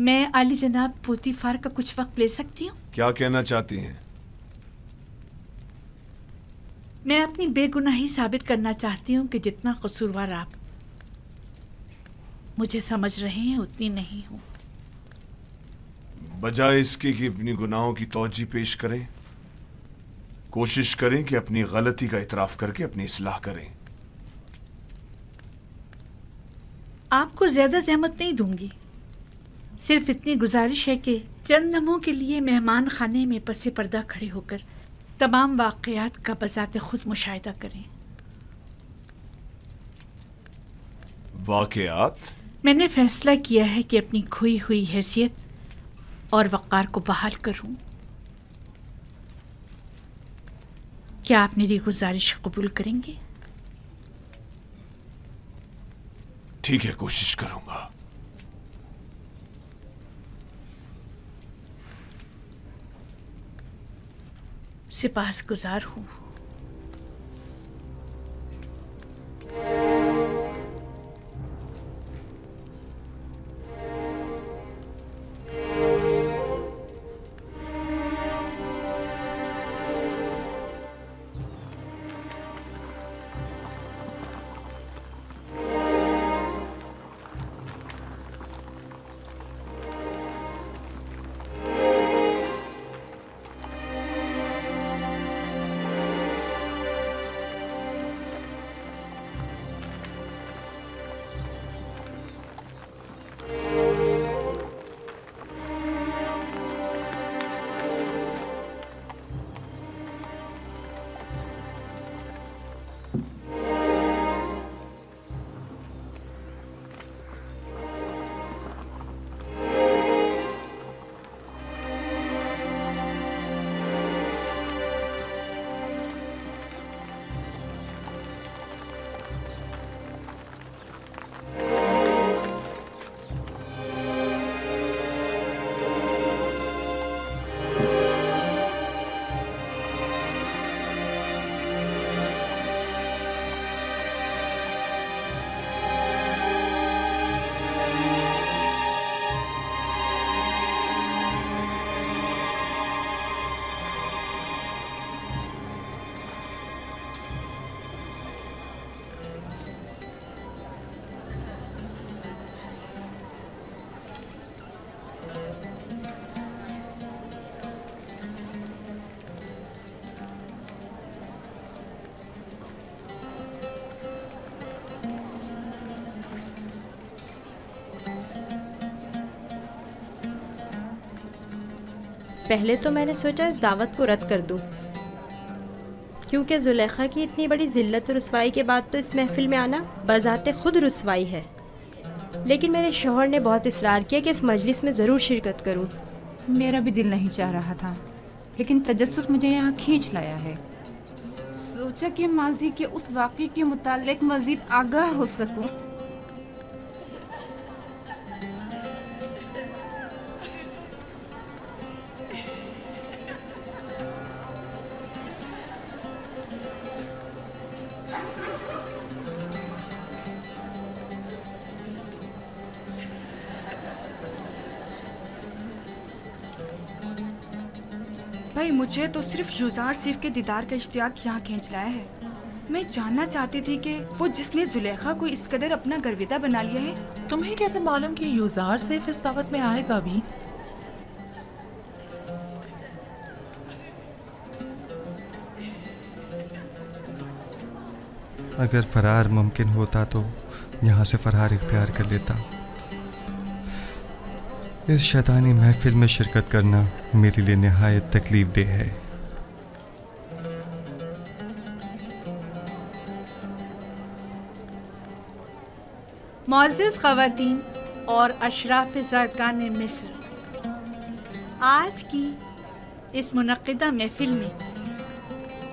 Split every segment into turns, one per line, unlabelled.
मैं आली जनाब पोतीफार का कुछ वक्त ले सकती हूँ?
क्या कहना चाहती हैं?
मैं अपनी बेगुनाही साबित करना चाहती हूँ कि जितना कसूरवार आप मुझे समझ रहे हैं उतनी नहीं हूँ।
बजाय इसके कि अपनी गुनाहों की तौजी पेश करें, कोशिश करें कि अपनी गलती का इतराफ करके अपनी इस्लाह करें।
आपको ज्यादा ज़हमत नहीं दूंगी, सिर्फ इतनी गुजारिश है कि चंद लम्हों के लिए मेहमान खाने में पसे पर्दा खड़े होकर तमाम वाक़यात का बज़ाते खुद मुशाहिदा करें।
वाक़यात?
मैंने फैसला किया है कि अपनी खोई हुई हैसियत और वक़ार को बहाल करूं। क्या आप मेरी गुजारिश कबूल करेंगे?
ठीक है, कोशिश करूंगा।
सिपाहसगुजार हूं।
पहले तो मैंने सोचा इस दावत को रद्द कर दूं, क्योंकि जुलेखा की इतनी बड़ी जिल्लत और रुसवाई के बाद तो इस महफिल में आना बज़ाते खुद रुसवाई है। लेकिन मेरे शौहर ने बहुत इसरार किया कि इस मजलिस में ज़रूर शिरकत करूं।
मेरा भी दिल नहीं चाह रहा था, लेकिन तजस्सुस मुझे यहाँ खींच लाया है। सोचा कि माजी के उस वाक़े के मुताल्लिक मज़ीद आगाह हो सकूं।
भाई, मुझे तो सिर्फ जुज़ार सिफ के दीदार का इश्तियाक यहाँ खींच लाया है। मैं जानना चाहती थी कि वो जिसने जुलेखा को इस कदर अपना गर्विदा बना लिया है।
तुम्हें कैसे मालूम कि युज़ार सिफ इस दावत में आएगा भी?
अगर फरार मुमकिन होता तो यहाँ से फरार इख्तियार कर लेता। इस शैतानी महफिल में शिरकत करना मेरे लिए निहायत तकलीफ देह है।
मुअज़्ज़िज़ ख़वातीन और अशराफ़ ज़ारकान मिस्र, आज की इस मुनक़्क़िदा महफिल में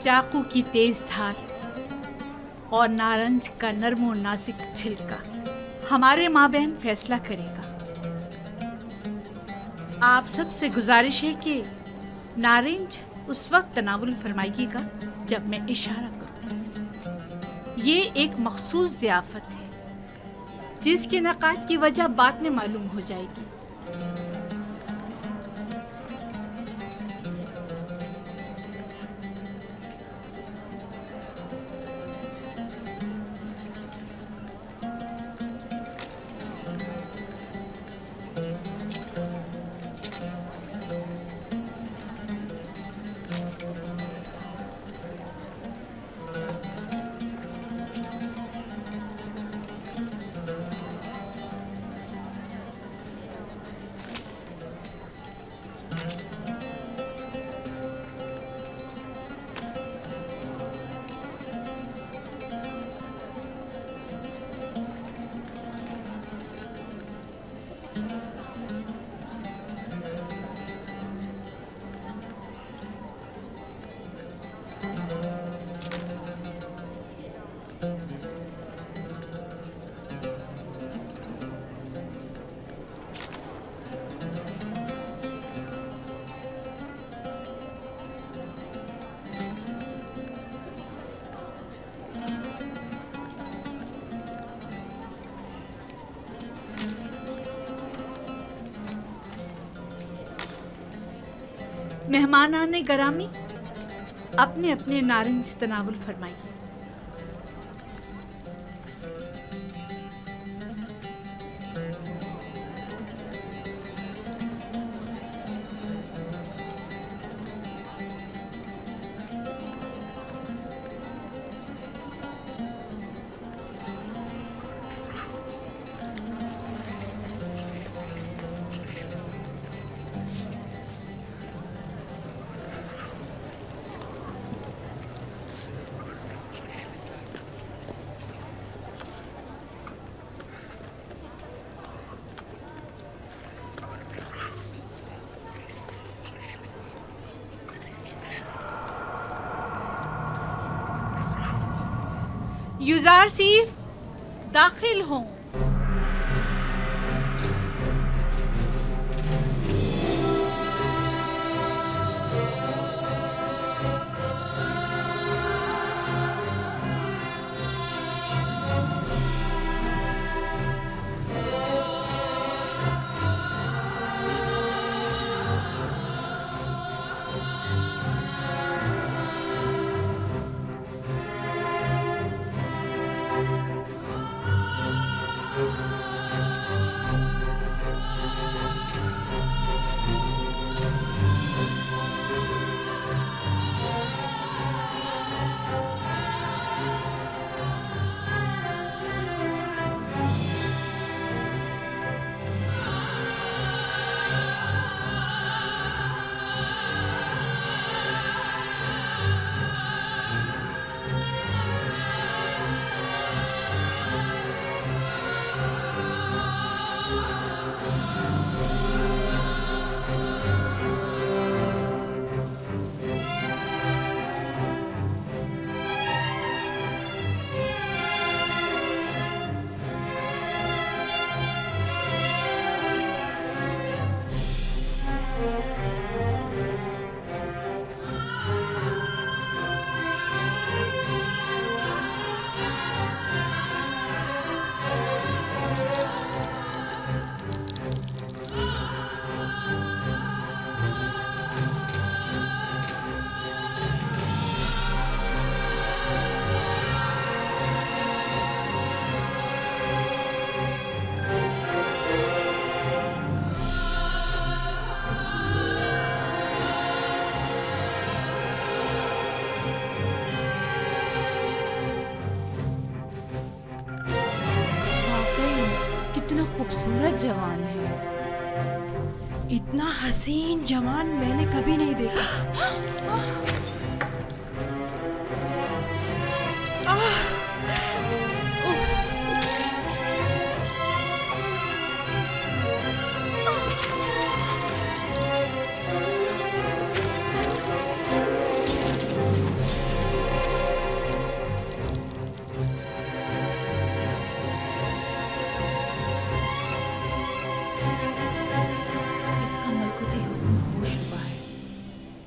चाकू की तेज़ धार और नारंज का नर्म और नाजुक छिलका हमारे माबैन फैसला करेगा। आप सबसे गुजारिश है कि नारंज उस वक्त तनावुल फरमाइएगा जब मैं इशारा करूं। ये एक मखसूस ज़ियाफ़त है जिसके नक़ात की वजह बाद में मालूम हो जाएगी। मेहमानाने गरामी, अपने अपने नारंज तनावुल फरमाइए। युजार सीफ दाखिल हों।
खूबसूरत जवान है।
इतना हसीन जवान मैंने कभी नहीं देखा।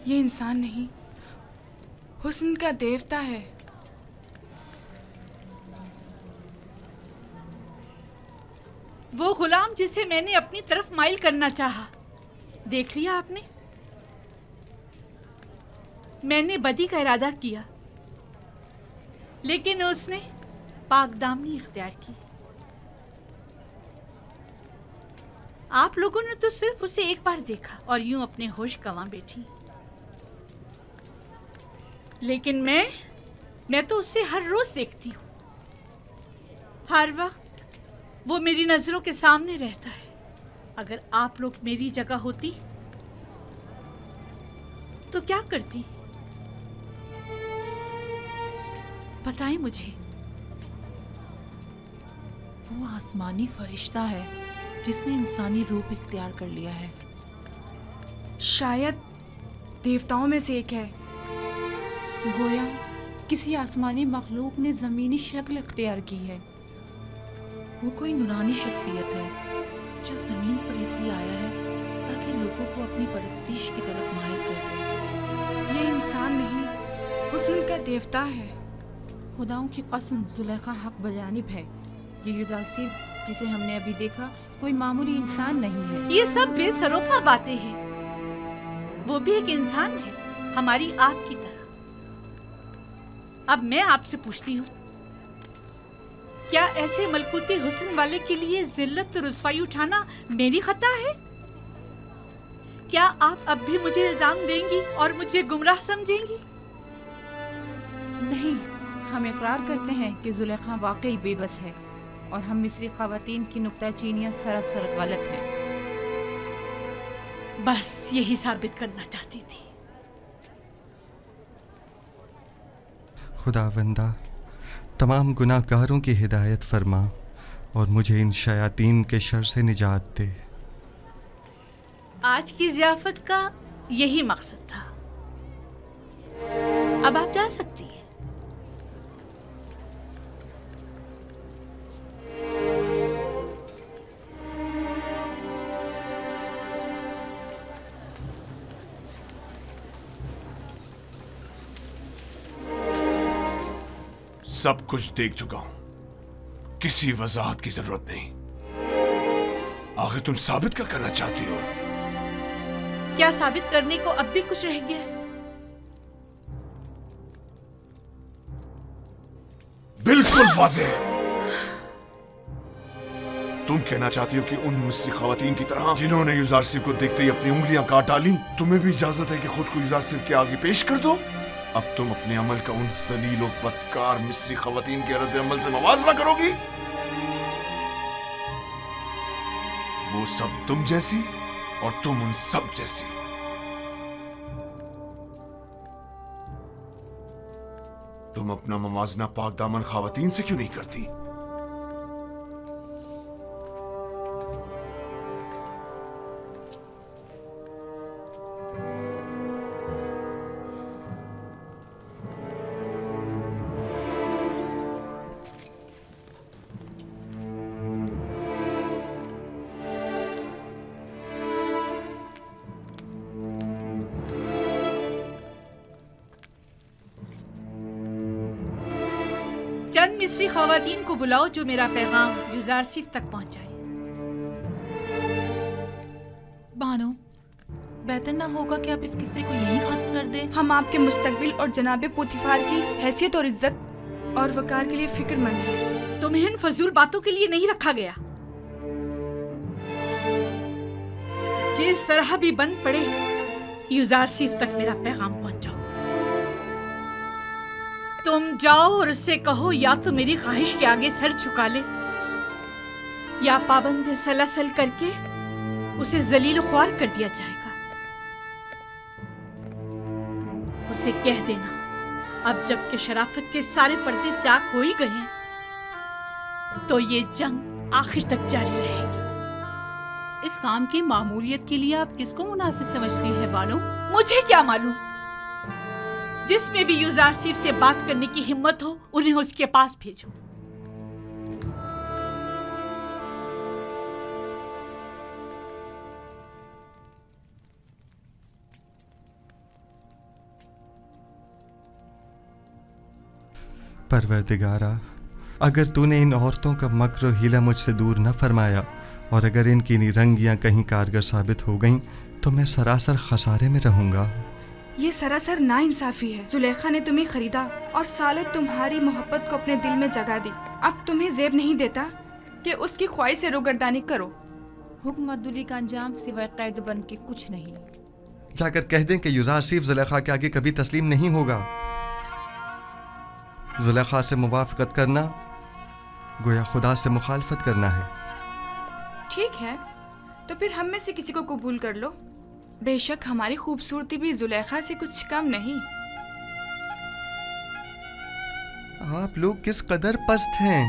ये इंसान नहीं, हुस्न का देवता है।
वो गुलाम जिसे मैंने अपनी तरफ माइल करना चाहा, देख लिया आपने? मैंने बदी का इरादा किया, लेकिन उसने पाकदामनी इख्तियार की। आप लोगों ने तो सिर्फ उसे एक बार देखा और यूं अपने होश गंवा बैठी, लेकिन मैं तो उसे हर रोज देखती हूँ। हर वक्त वो मेरी नजरों के सामने रहता है। अगर आप लोग मेरी जगह होती तो क्या करती? बताएं मुझे।
वो आसमानी फरिश्ता है जिसने इंसानी रूप इख्तियार कर लिया है।
शायद देवताओं में से एक है।
गोया किसी आसमानी मखलूक ने ज़मीनी शक्ल इख्तियार की है।
वो कोई नूरानी शख्सियत है जो ज़मीन पर इसलिए आया है ताकि लोगों को अपनी परस्तिश की तरफ माहिर कर दे।
ये इंसान नहीं, हुस्न का देवता है।
खुदाओं की कसम, जुलेखा हक बजानिब है। ये युजासिब जिसे हमने अभी देखा कोई मामूली इंसान नहीं है।
ये सब बेसरोपा बातें हैं। वो भी एक इंसान है, हमारी आपकी तरह। अब मैं आपसे पूछती हूँ, क्या ऐसे मलकूती हुस्न वाले के लिए जिल्लत रुसवाई उठाना मेरी खता है? क्या आप अब भी मुझे इल्जाम देंगी और मुझे गुमराह समझेंगी?
नहीं, हम इकरार करते हैं कि जुलेखा वाकई बेबस है और हम मिस्री ख़वातीन की नुक्ताचीनियाँ सरासर गलत हैं।
बस यही साबित करना चाहती थी।
खुदावंदा, तमाम गुनाहगारों की हिदायत फरमा और मुझे इन शयातीन के शर से निजात दे।
आज की ज़ियाफ़त का यही मकसद था। अब आप जा सकती हैं।
सब कुछ देख चुका हूं, किसी वजाहत की जरूरत नहीं। आखिर तुम साबित क्या करना चाहती हो?
क्या साबित करने को अब भी कुछ रह गया है?
बिल्कुल वाज़ेह है। तुम कहना चाहती हो कि उन मिस्री खवातीन की तरह जिन्होंने युजारसिफ को देखते ही अपनी उंगलियां काट डाली, तुम्हें भी इजाजत है कि खुद को युजारसिफ के आगे पेश कर दो? अब तुम अपने अमल का उन जलील और बदकार मिस्री खवातीन के रद्द अमल से मवाजना करोगी? वो सब तुम जैसी और तुम उन सब जैसी। तुम अपना मवाजना पाक दामन खवातीन से क्यों नहीं करती?
चंद मिस्री खवातीन को बुलाओ जो मेरा पैगाम युजारसिफ तक पहुंचाए।
बानो, बेहतर ना होगा कि आप इस किस्से को यहीं खत्म कर दें?
हम आपके मुस्तकबिल और जनाबे पोतीफार की हैसियत और इज्जत और वकार के लिए फिक्रमंद हैं।
तुम्हें इन फजूल बातों के लिए नहीं रखा गया। जिस तरह भी बन पड़े, युजारसिफ तक मेरा पैगाम पहुंचाओ। तुम जाओ और उससे कहो या तो मेरी ख्वाहिश के आगे सर झुका ले या पाबंद सलासल करके उसे जलील ख्वार कर दिया जाएगा। उसे कह देना, अब जबकि शराफत के सारे पर्दे चाक हो ही गए हैं तो ये जंग आखिर तक जारी रहेगी।
इस काम की मामूलियत के लिए आप किसको मुनासिब समझती हैं बानो?
मुझे क्या मालूम। जिसमें भी युजारसिफ से बात करने की हिम्मत हो उन्हें उसके पास भेजो।
परवरदिगारा, अगर तूने इन औरतों का मक्र हीला मुझसे दूर न फरमाया और अगर इनकी निरंगियां कहीं कारगर साबित हो गईं तो मैं सरासर खसारे में रहूंगा।
ये सरासर नाइंसाफी है। जुलेखा ने तुम्हें खरीदा और सालों तुम्हारी मोहब्बत को अपने दिल में जगा दी। अब तुम्हें ज़ेब नहीं देता कि उसकी ख्वाहिश से रुगर्दानी करो।
हुक्म अब्दुल्ली का अंजाम सिवाय कैद बन के कुछ नहीं।
जाकर कह दें कि युज़ार सिर्फ जुलेखा के आगे कभी तस्लीम नहीं होगा। जुलेखा से मुवाफकत करना गोया खुदा से मुखालफत करना है।
ठीक है, तो फिर हम में से किसी को कबूल कर लो। बेशक हमारी खूबसूरती भी जुलेखा से कुछ कम नहीं।
आप लोग किस कदर पस्त हैं।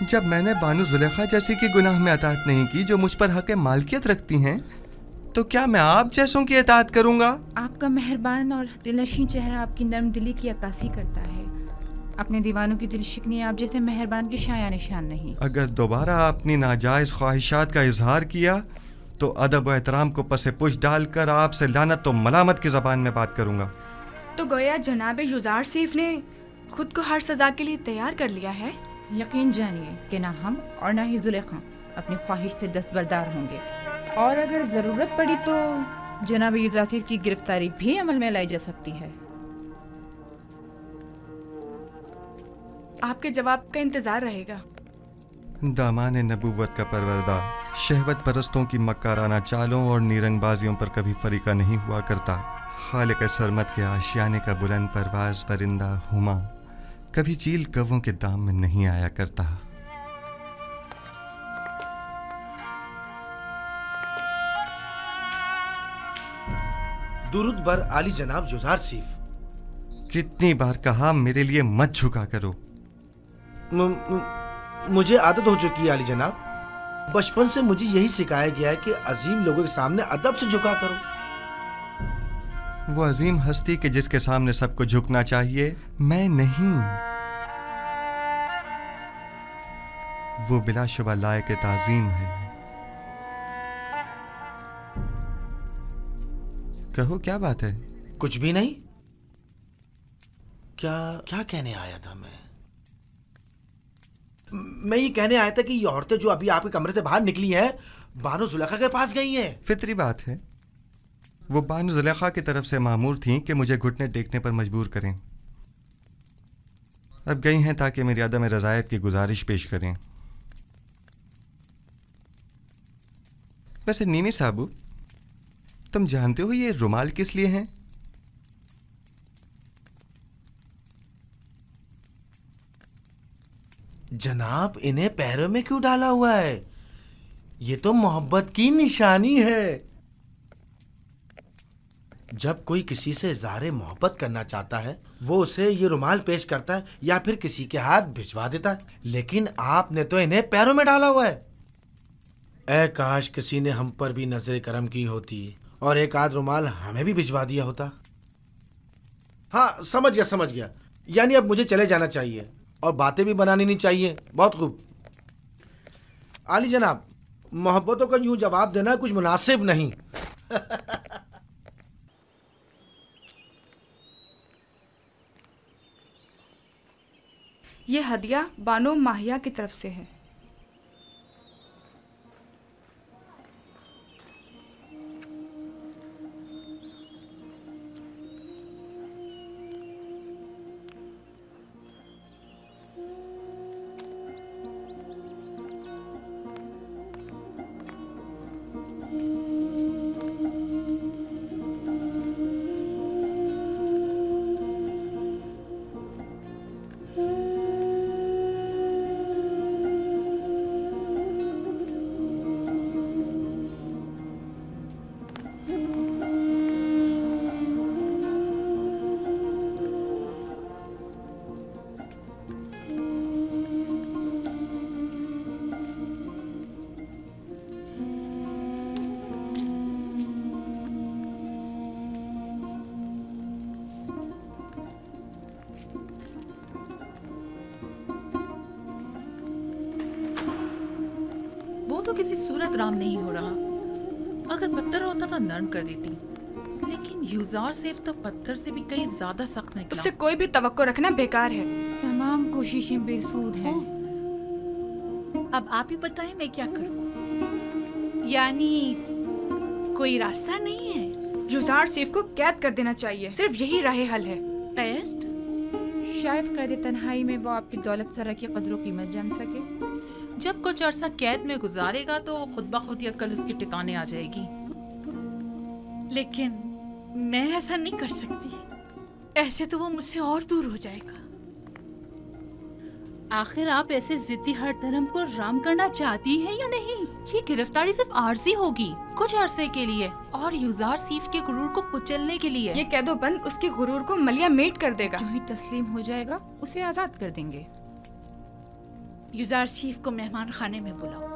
जब मैंने बानो जुलेखा जैसी की गुनाह में अताअत नहीं की जो मुझ पर हक मालकियत रखती हैं, तो क्या मैं आप जैसों की अताअत करूंगा? आपका
मेहरबान और दिलनशीं चेहरा आपकी नर्म दिली की अक्कासी करता है। अपने दीवानों की दिलशिकनी आप जैसे मेहरबान के शाया निशान नहीं।
अगर दोबारा अपनी नाजायज ख्वाहिशात का इजहार किया तो अदब व एहतराम को पसे पुश डालकर आपसे लानत तो मलामत की ज़बान में बात करूंगा।
तो गोया जनाब युज़ार सिफ ने खुद को हर सज़ा के लिए तैयार कर लिया है।
यकीन जानिए कि ना हम और ना ही जुलेखा अपनी ख्वाहिश से दस्तबरदार होंगे, और अगर ज़रूरत पड़ी तो जनाब युज़ार सिफ की गिरफ्तारी भी अमल में लाई जा सकती है।
आपके जवाब का इंतजार रहेगा।
दामान नबूवत का परवरदा शहवत परस्तों की मक्काराना चालों और नीरंगबाजियों पर कभी फरीका नहीं हुआ करता। खालिक सरमत के आशियाने का बुलंद परवाज परिंदा हुमा कभी चील कव्वों के दाम में नहीं आया करता।
दुरूद बर आली जनाब युज़ार सिफ।
कितनी बार कहा मेरे लिए मत झुका करो।
मुझे आदत हो चुकी है आली जनाब। बचपन से मुझे यही सिखाया गया है कि अजीम लोगों के सामने अदब से झुका करो।
वो अजीम हस्ती के जिसके सामने सबको झुकना चाहिए मैं नहीं। वो बिलाशुबा लायक ताज़ीम है। कहो क्या बात है?
कुछ भी नहीं। क्या क्या कहने आया था मैं ये कहने आया था कि ये औरतें जो अभी आपके कमरे से बाहर निकली हैं बानो जुलेखा के पास गई हैं।
फितरी बात है। वो बानो जुलेखा की तरफ से मामूर थीं कि मुझे घुटने टेकने पर मजबूर करें। अब गई हैं ताकि मेरी अदम रज़ायत की गुजारिश पेश करें। वैसे नीनी साबू, तुम जानते हो ये रुमाल किस लिए हैं?
जनाब, इन्हें पैरों में क्यों डाला हुआ है? ये तो मोहब्बत की निशानी है। जब कोई किसी से इज़हार मोहब्बत करना चाहता है वो उसे ये रुमाल पेश करता है या फिर किसी के हाथ भिजवा देता है, लेकिन आपने तो इन्हें पैरों में डाला हुआ है। ऐ काश किसी ने हम पर भी नजर करम की होती और एक आध रुमाल हमें भी भिजवा दिया होता। हाँ, समझ गया। यानी अब मुझे चले जाना चाहिए और बातें भी बनानी नहीं चाहिए। बहुत खूब आली जनाब, मोहब्बतों का यूं जवाब देना कुछ मुनासिब नहीं।
ये हदिया बानो माहिया की तरफ से है।
तो किसी सूरत राम नहीं हो रहा। अगर पत्थर होता तो नरम कर देती, लेकिन युज़ार सिफ तो पत्थर से भी कहीं ज्यादा सख्त निकला।
उससे कोई भी तवक्को रखना बेकार है।
तमाम कोशिशें बेसूद हैं।
अब आप ही बताएं मैं क्या करूं? यानी कोई रास्ता नहीं है?
युजार सीफ को कैद कर देना चाहिए, सिर्फ यही राह हल है।
कैद?
शायद कैद तन्हाई में वो आपकी दौलत सरा की कदर कीमत जान सके।
जब कुछ अर्सा कैद में गुजारेगा तो खुद ब खुद ही अक्ल उसके ठिकाने आ जाएगी।
लेकिन मैं ऐसा नहीं कर सकती, ऐसे तो वो मुझसे और दूर हो जाएगा।
आखिर आप ऐसे जिद्दी हर धर्म को राम करना चाहती हैं या नहीं?
ये गिरफ्तारी सिर्फ आर्जी होगी, कुछ अरसे के लिए, और युजार सीफ के गुरूर को कुचलने के लिए।
ये कैदोबंद उसके गुरूर को मलिया मेट कर देगा।
जो ही तस्लीम हो जाएगा उसे आजाद कर देंगे।
युजार सीफ को मेहमान खाने में बुलाओ।